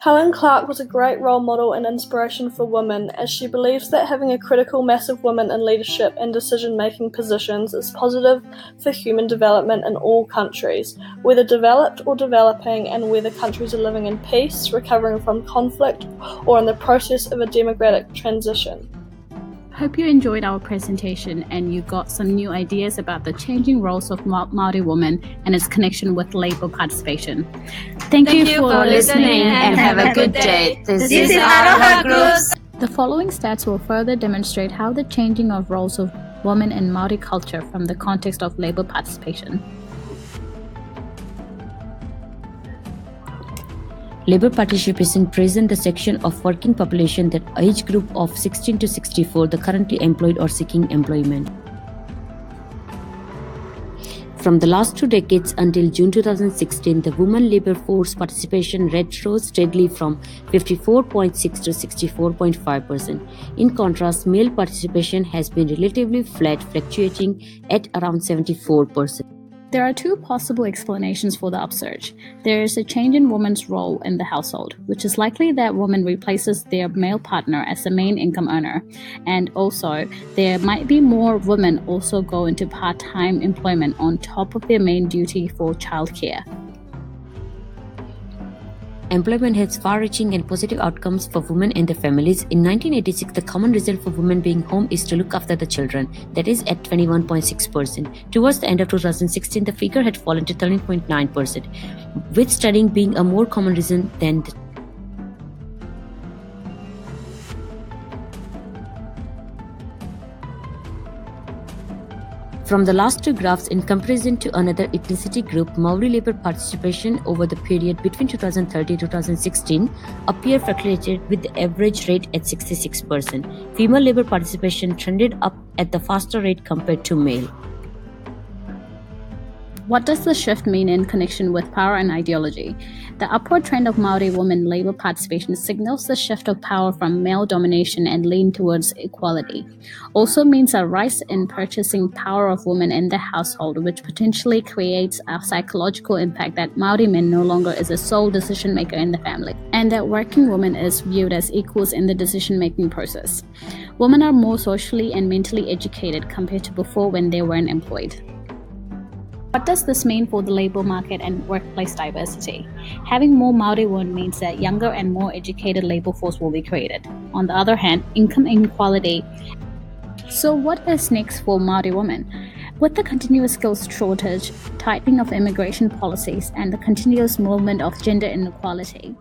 Helen Clark was a great role model and inspiration for women, as she believes that having a critical mass of women in leadership and decision-making positions is positive for human development in all countries, whether developed or developing, and whether countries are living in peace, recovering from conflict, or in the process of a democratic transition. Hope you enjoyed our presentation and you got some new ideas about the changing roles of Māori women and its connection with Labour participation. Thank you for listening and have a good day. This is Aroha Groups. The following stats will further demonstrate how the changing of roles of women in Māori culture from the context of Labour participation. Labour participation present the section of working population that age group of 16 to 64, the currently employed or seeking employment. From the last 2 decades until June 2016, the women labour force participation rate rose steadily from 54.6 to 64.5%. In contrast, male participation has been relatively flat, fluctuating at around 74%. There are two possible explanations for the upsurge. There is a change in women's role in the household, which is likely that woman replaces their male partner as the main income earner. And also, there might be more women also go into part-time employment on top of their main duty for childcare. Employment has far-reaching and positive outcomes for women and their families. In 1986, the common result for women being home is to look after the children, that is at 21.6%. Towards the end of 2016, the figure had fallen to 13.9%, with studying being a more common reason than the From the last two graphs, in comparison to another ethnicity group, Maori labour participation over the period between 2013 to 2016 appear fluctuated with the average rate at 66%. Female labour participation trended up at the faster rate compared to male. What does the shift mean in connection with power and ideology? The upward trend of Māori women labour participation signals the shift of power from male domination and lean towards equality. Also means a rise in purchasing power of women in the household, which potentially creates a psychological impact that Māori men no longer is a sole decision maker in the family, and that working women is viewed as equals in the decision-making process. Women are more socially and mentally educated compared to before when they weren't employed. What does this mean for the labour market and workplace diversity? Having more Māori women means that younger and more educated labour force will be created. On the other hand, income inequality. So what is next for Māori women? With the continuous skills shortage, tightening of immigration policies, and the continuous movement of gender inequality,